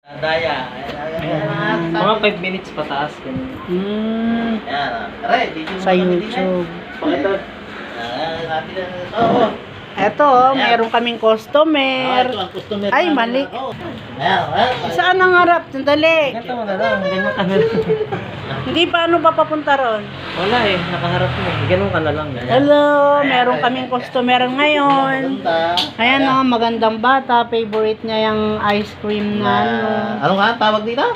Daya. Mga 5 minutes pataas. Ayan. Aray, dito Sa YouTube. Ito. Natin oh. Eto, meron kaming customer. Ito ang customer. Ay, mali. Ayan. Saan ang harap? Sandali. Ganito mo na lang. Ganyan ka na lang. Hindi, paano pa papunta ron? Wala eh. Nakaharap mo. Ganun ka na lang. Hello, meron kaming customer ngayon. Ayan o, magandang bata. Favorite niya yung ice cream na ano. Ano nga tawag dito?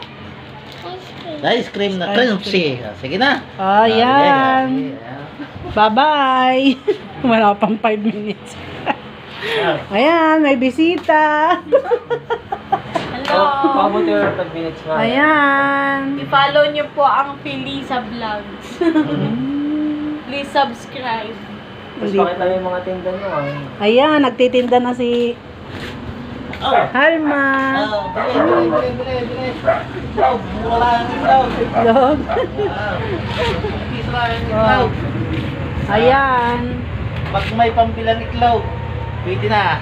Ice cream na crunchy. Sige na. Ayan. Bye-bye. Wala pang 5 minutes. Ayan, may bisita. Hello. Pabot yung 5 minutes na. Ayan. I-follow nyo po ang Felisa Vlogs. Please subscribe. Tapos pakita mo yung mga tinda nyo. Ayan, nagtitinda na si Halma. Bili. Mura lang itlog. Log. Piso lang itlog. Ayan. Pag may pambilang itlog, pwede na.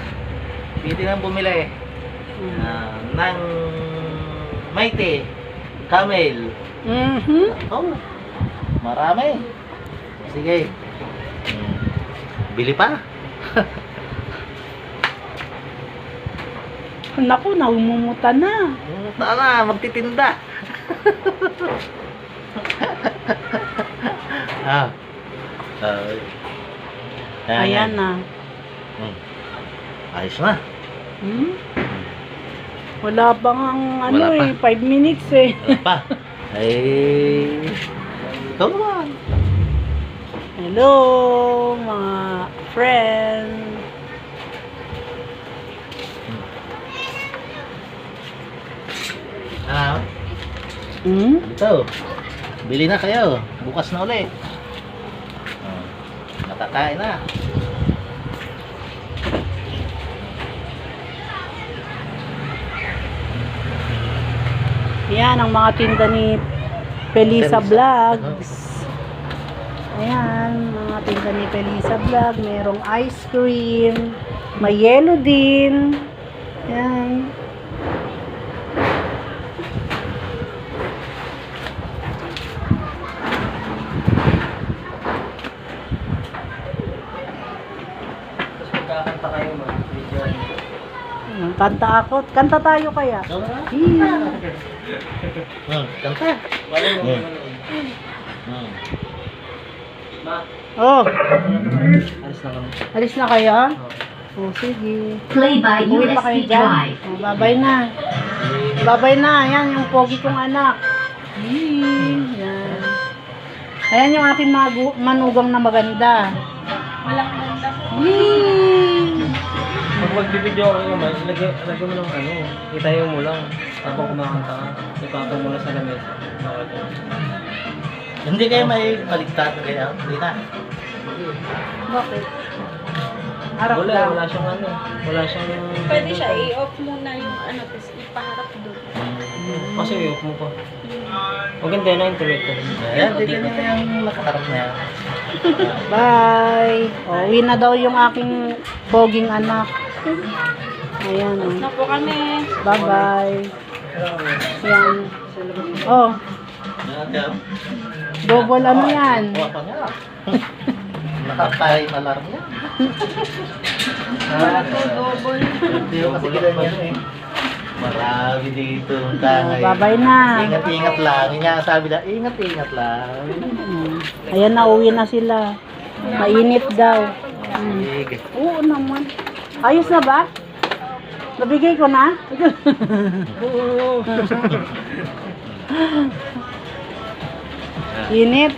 Pwede na bumili. Ng Mighty Camel. Oh, marami. Sige. Bili pa. Naku, naumumuta na. Tara, magtitinda. Ayan na. Ayos na. Wala pa ang ano Wala pa. 5 minutes eh. Wala pa. Ay, ikaw naman. Hello, mga friend. Ito. Bili na kayo. Bukas na ulit. Nakakain na. Yan ang mga tinda ni Felisa Vlogs. Ayan, mga tinda ni Felisa Vlog. Merong ice cream. May yellow din. Ayan. Tapos magkakanta kayo mga video. Kanta ako. Kanta tayo kaya. Kanta. Wala mo Hmm. naman. Ma, Oh, alis na kami. alis na kayo? Oh, sige. Play by Uwi pa kayo USB dyan. Drive. Oh, babay na. Babay na. Yan, yung pogi kong anak. Yan. Ayan yung aking mga manugang na maganda. Walang ganda. Pag magbibideo ako naman, lagyan mo ng ano, itayo mo lang. Tapos kumakanta ka, ipapa mo na sa lamesa. Hindi kayo may baligtad kaya. Hindi na. Bakit? Harap Wala, lang. wala siyang ano. Wala siyang... Pwede siya i-off muna yung ano, tapos ipaharap doon. Kasi i-off mo pa. Maganda na yung tuloy. Ayan, tignan niyo yung nakaharap na yan. Bye. Oh, uwi na daw yung aking poging anak. Ayan. Na po kami. Bye-bye. Yan. Oh, double ano yan? Kuha pa nga. Nakatime alarm niya. Wala to, double. Hindi ko kasi kilala niya eh. Marami dito. Dahil. Bye-bye na. Ingat-ingat lang. Yun nga sabi na, ingat-ingat lang. Ayan na, uwi na sila. Mainit daw. Sige. Oo naman. Ayos na ba? Nabigay ko na? Init.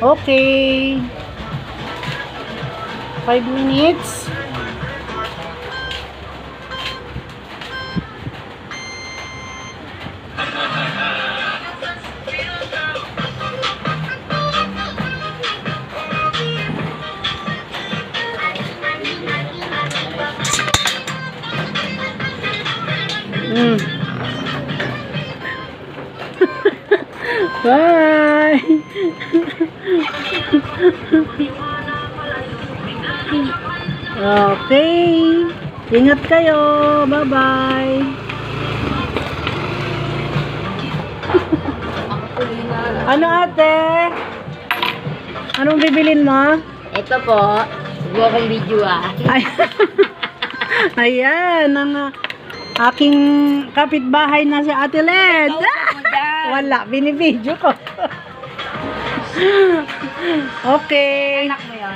Okay. 5 minutes. Bye. Okay. Ingat kayo. Bye-bye. Ano ate? Anong bibilin mo? Ito po. Huwag akong video Ay. Ayan, ang aking kapitbahay na si Ate Led. Wala, binibidyo ko. Okay.